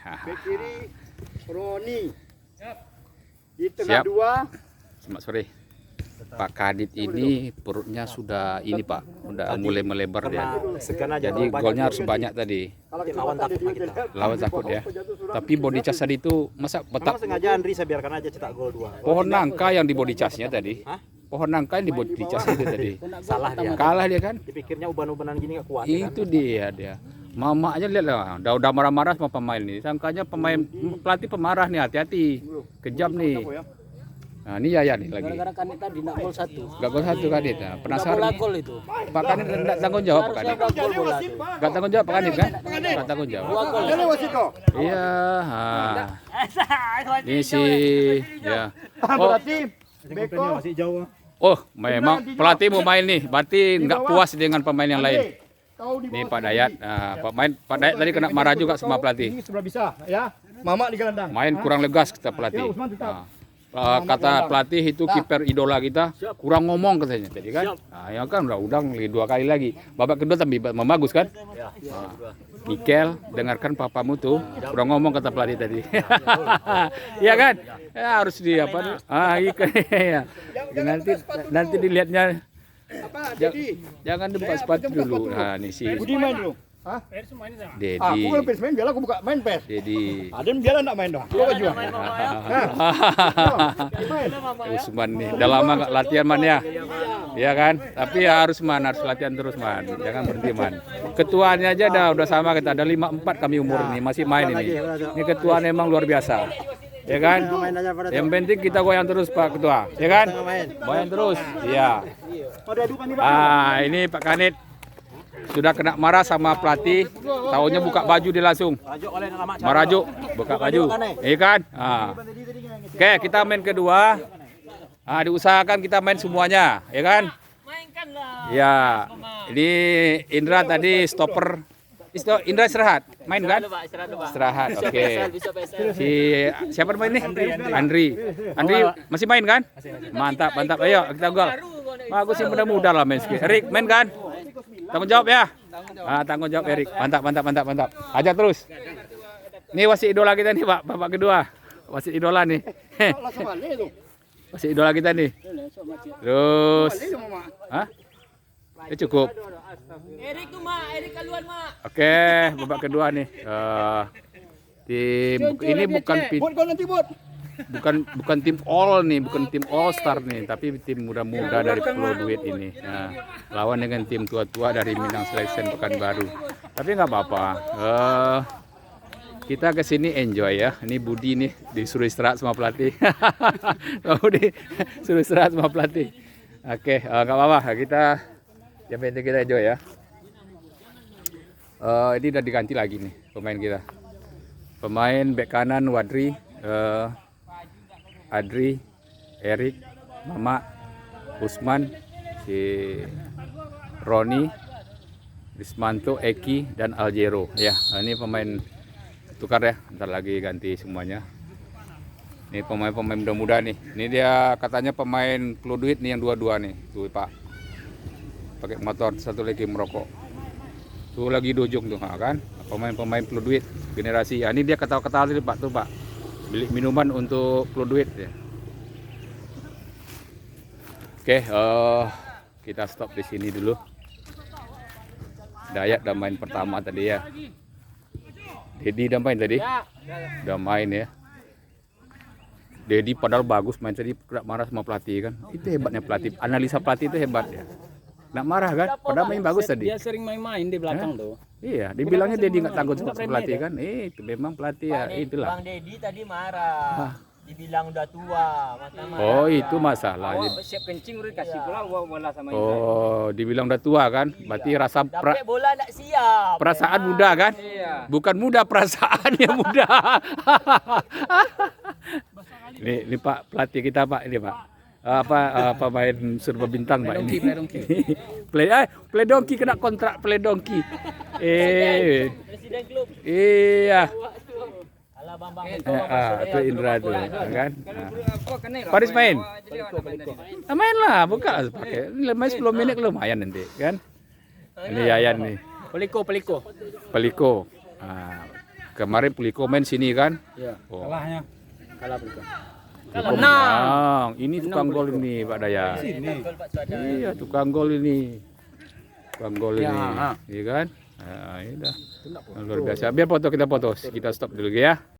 Bek kiri Roni. Di Siap. tengah dua. Selamat sore. Pak Kadit ini perutnya sudah ini Pak, udah mulai melebar dia. Jadi golnya harus banyak tadi. Lawan takut sama kita. Lawan takut ya. Tapi body charge tadi itu masa Memang petak sengaja Andri saya biarkan aja cetak gol 2. pohon nangka yang di body charge-nya tadi. Hah? Pohon nangka yang di body charge itu tadi. Salah dia. Kalah dia kan? Dipikirnya uban-ubanan gini gak kuat. Ya Itu dia. Mama aja lihat lah, udah marah-marah sama pemain nih. Sangkanya pelatih pemarah nih, hati-hati. Kejam nih. Nah, ini Yaya nih lagi. Gara-gara Kanit tadi nak gol 1. Gak gol 1 Kadit. Nah, penasaran. Gol itu. Pak Kadit enggak tanggung jawab Pak Kadit. Gol bola itu. Gak tanggung jawab Pak Kadit kan? Gak tanggung jawab. 2 gol. Jadi wasito. Iya, ini si ya. Berarti Beko masih jauh. Oh, memang pelatih mau main nih. Berarti nggak puas dengan pemain yang lain. kau di Nih bawah. Pak Dayat. Nah, Pak Dayat tadi kena marah juga sama pelatih. Ini sudah bisa ya. Mama di gelandang. Main kurang legas kata pelatih. Nah, kata pelatih itu kiper idola kita kurang ngomong katanya tadi kan. Nah, ya kan udah udang 2 kali lagi. Babak kedua tapi bagus kan? Nah, Mikel, dengarkan papamu tuh kurang ngomong kata pelatih tadi. Iya kan? Ya harus di apa? Iya. Nanti dilihatnya. Apa? Dedi. Jangan debat sepatu dulu. Nah, ini si Budi main dulu. Hah? Dedi. Aku kalau PES main biar aku buka main PES. Dedi. Ada biar enggak main dong. Gua baju. Usman nih, udah lama nggak latihan man ya, iya kan? Tapi ya harus latihan terus man, jangan berhenti man. Ketuanya aja udah sama kita, ada 54 kami umur ini masih main ini. Ini ketuanya emang luar biasa, ya kan? Yang penting kita goyang terus Pak Ketua, ya kan? Goyang terus, iya. Ini Pak Kanit sudah kena marah sama pelatih, taunya buka baju dia langsung. Marajuk, buka baju, iya kan? Oke, kita main kedua. Diusahakan kita main semuanya, ya kan? Ya, ini Indra tadi stopper. Indra istirahat, main kan? Istirahat, oke. Siapa main nih? Andri masih main kan? Mantap, ayo kita gol. Bagus sih muda-muda lah main sedikit. Erik main kan? Tanggung jawab ya. Tanggung jawab Erik. Mantap. Ajar terus. Ini wasit idola kita nih Pak, babak kedua. Wasit idola nih. Wasit idola kita nih. Terus. Hah? Ya cukup. Erik tuh Erik keluar Oke, babak kedua nih. Ini bukan tim all nih, bukan tim all star nih, tapi tim muda-muda dari Pulau Duit ini. Nah, lawan dengan tim tua-tua dari Minang Selection Pekanbaru. Tapi nggak apa-apa. Kita kesini enjoy ya. Ini Budi nih disuruh istirahat sama pelatih. Budi suruh istirahat sama pelatih. Oke, nggak apa-apa. Yang penting kita enjoy ya. Ini udah diganti lagi nih pemain kita. Pemain bek kanan Wadri, Adri, Erik, Mama, Usman, si Roni, Rismanto, Eki, dan Aljero. Ya, ini pemain tukar ya. Ntar lagi ganti semuanya. Ini pemain-pemain muda-muda nih. Ini dia katanya pemain Pulau Duit nih yang dua-dua nih. Tuh Pak, pakai motor, satu lagi merokok. Tuh lagi dojong tuh kan. Pemain-pemain Pulau Duit generasi. Ya, ini dia ketawa-ketawa tadi Pak tuh Pak. Beli minuman untuk Pulau Duit ya. Oke, kita stop di sini dulu. Dayat udah main pertama tadi ya. Dedi udah main tadi. Udah main ya. Dedi padahal bagus main tadi, kena marah sama pelatih kan. Itu hebatnya pelatih. Analisa pelatih itu hebat ya. Nggak marah kan? Padahal main bagus tadi. Dia sering main-main di belakang tuh. Iya, dibilangnya Dedi nggak takut sama pelatih kan? Itu memang pelatih ya, itulah. Bang Dedi tadi marah. Dibilang udah tua, mata-mata. Oh, itu masalah. Siap kencing udah kasih pula bola sama Oh, dibilang udah tua kan? Berarti rasa Dapat bola enggak siap. perasaan muda kan? Bukan muda, perasaan yang muda. Ini Pak pelatih kita Pak, ini Pak. Apa main Surba Bintang Pak ini. Play donkey kena kontrak play donkey. Presiden klub. Iya. Alah Bambang. Itu Indra tuh kan. Paris main. Main lah, buka pakai. Main 10 menit lumayan nanti kan. Ini Yayan nih. Peliko. Peliko. Kemarin Pliko main sini kan? Iya. Oh. Kalahnya. Kalah Pliko. Pliko menang. Ini tukang gol ini Pak Dayat. Iya, tukang gol ini. Tukang gol ini. Iya kan? Nah, ini dah. Luar biasa. Biar foto kita foto. Kita stop dulu ya.